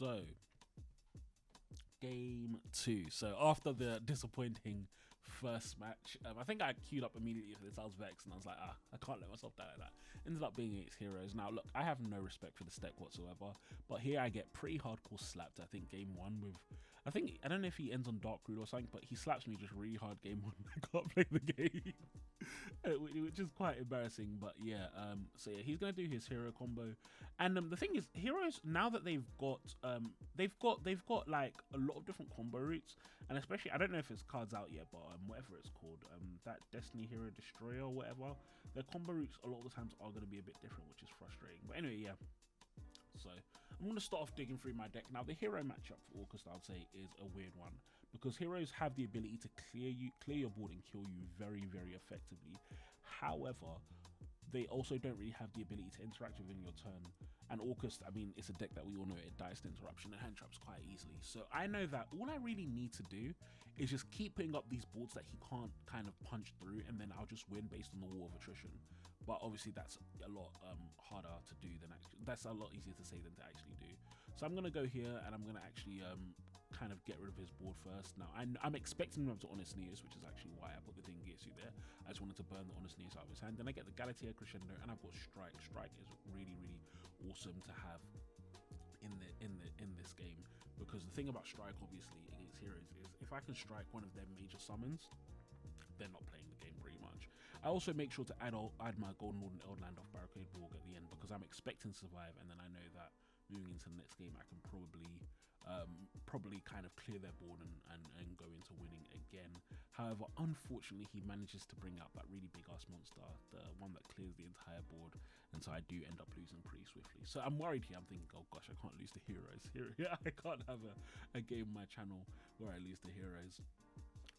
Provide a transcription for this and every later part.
So, game 2. So after the disappointing first match, I think I queued up immediately for this. I was vexed and I was like, I can't let myself die like that. Ended up being against Heroes. Now look, I have no respect for the deck whatsoever, but here I get pretty hardcore slapped. I think game 1 with, I don't know if he ends on Dark Root or something, but he slaps me just really hard game 1. I can't play the game. Which is quite embarrassing, but yeah. So yeah, he's gonna do his hero combo, and the thing is, Heroes, now that they've got like a lot of different combo routes, and especially, I don't know if it's cards out yet, but whatever it's called, that Destiny Hero Destroyer or whatever, their combo routes a lot of the times are gonna be a bit different, which is frustrating. But anyway, yeah. So I'm going to start off digging through my deck. Now the hero matchup for Orcust, I would say, is a weird one because heroes have the ability to clear your board and kill you very, very effectively. However, they also don't really have the ability to interact within your turn. And Orcust, I mean, it's a deck that we all know it dies to interruption and hand traps quite easily. So I know that all I really need to do is just keep putting up these boards that he can't kind of punch through, and then I'll just win based on the wall of attrition. But obviously that's a lot harder to do than actually, that's a lot easier to say than to actually do. So I'm going to go here and I'm going to actually kind of get rid of his board first. Now I'm expecting him to Honest Neos, which is actually why I put the Dingetsu there. I just wanted to burn the Honest Neos out of his hand. Then I get the Galatea Crescendo and I've got Strike. Strike is really, really awesome to have in this game, because the thing about Strike obviously against heroes is if I can strike one of their major summons, they're not playing the game pretty much. I also make sure to add my Golden Warden Eldland off Barricade Borg at the end, because I'm expecting to survive, and then I know that moving into the next game I can probably kind of clear their board and go into winning again. However, unfortunately he manages to bring out that really big ass monster, the one that clears the entire board, and so I do end up losing pretty swiftly. So I'm worried here. I'm thinking, oh gosh, I can't lose to heroes here. I can't have a game on my channel where I lose to heroes.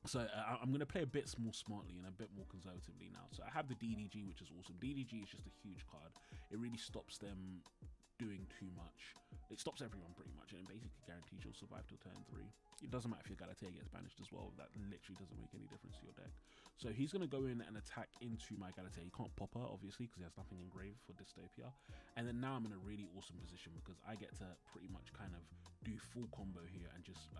So I'm going to play a bit more smartly and a bit more conservatively now. So I have the DDG, which is awesome. DDG is just a huge card. It really stops them doing too much. It stops everyone pretty much, and it basically guarantees you'll survive till turn 3. It doesn't matter if your Galatea gets banished as well. That literally doesn't make any difference to your deck. So he's going to go in and attack into my Galatea. He can't pop her, obviously, because he has nothing engraved for Dystopia. And then now I'm in a really awesome position because I get to pretty much kind of do full combo here and just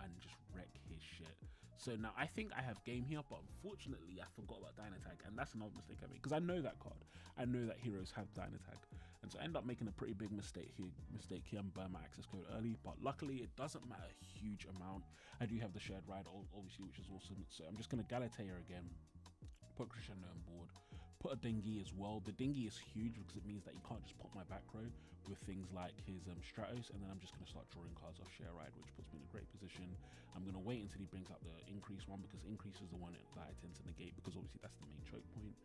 wreck his shit. So now I think I have game here, but unfortunately I forgot about Dynatag, and that's another mistake I made because I know that card. I know that heroes have Dynatag, and so I end up making a pretty big mistake here and burn my access code early. But luckily it doesn't matter a huge amount. I do have the shared ride, obviously, which is awesome. So I'm just going to Galatea again, put Crescendo on board, put a Dingy as well. The Dingy is huge because it means that you can't just pop my back row with things like his Stratos, and then I'm just going to start drawing cards off share ride, which puts me in a great position. I'm going to wait until he brings out the increase one, because increase is the one that I tend to negate, because obviously that's the main choke point,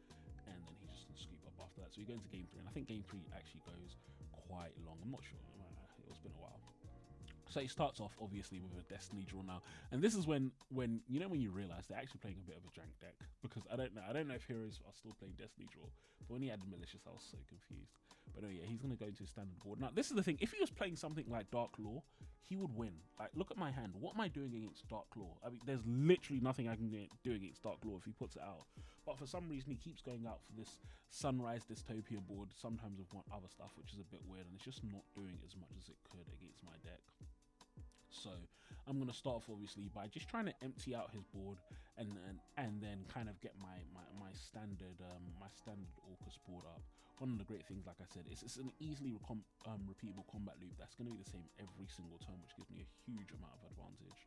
and then he's just going to scoop up after that. So we go into game 3, and I think game 3 actually goes quite long. I'm not sure, it's been a while. So he starts off obviously with a Destiny draw now, and this is when you know when you realize they're actually playing a bit of a jank deck, because I don't know if heroes are still playing Destiny draw, but when he had the malicious I was so confused. But oh yeah, he's gonna go into his standard board. Now this is the thing, if he was playing something like Dark Law, he would win. Like, look at my hand, what am I doing against Dark Law? I mean, there's literally nothing I can do against Dark Law if he puts it out, but for some reason he keeps going out for this Sunrise Dystopia board, sometimes with one other stuff, which is a bit weird, and it's just not doing as much as it could against my deck. So I'm going to start off obviously by just trying to empty out his board and then kind of get my standard Orcust board up. One of the great things, like I said, it's an easily repeatable combat loop that's going to be the same every single turn, which gives me a huge amount of advantage.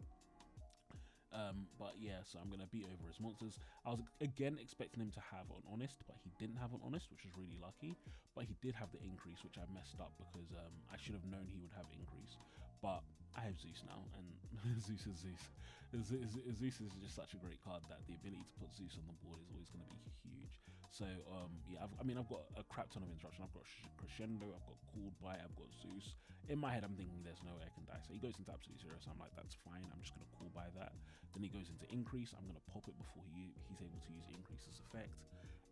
But yeah, so I'm going to beat over his monsters. I was again expecting him to have an Honest, but he didn't have an Honest, which is really lucky. But he did have the increase, which I messed up because I should have known he would have increase. But I have Zeus now, and Zeus is Zeus. Zeus is just such a great card that the ability to put Zeus on the board is always going to be huge. So yeah, I've got a crap ton of interruption. I've got Crescendo, I've got Called By, I've got Zeus. In my head, I'm thinking there's no way I can die. So he goes into absolute zero. So I'm like, that's fine. I'm just going to Call By that. Then he goes into increase. I'm going to pop it before he's able to use the increases effect.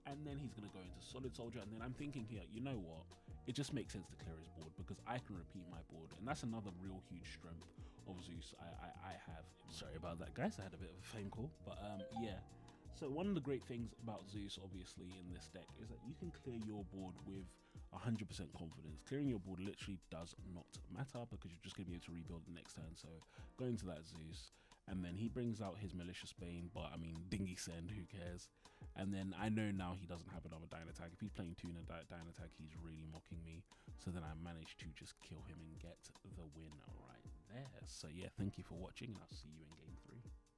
And then he's going to go into Solid Soldier. And then I'm thinking here, you know what? It just makes sense to clear his board because I can repeat my board. And that's another real huge strength of Zeus I have. Sorry about that, guys. I had a bit of a phone call. But yeah. So one of the great things about Zeus, obviously, in this deck is that you can clear your board with 100% confidence. Clearing your board literally does not matter because you're just going to be able to rebuild the next turn. So go into that Zeus, and then he brings out his Malicious Bane, but I mean, Dingy Send, who cares? And then I know now he doesn't have another Dying Attack. If he's playing Tuna Dying Attack, he's really mocking me. So then I managed to just kill him and get the win right there. So yeah, thank you for watching, and I'll see you in game 3.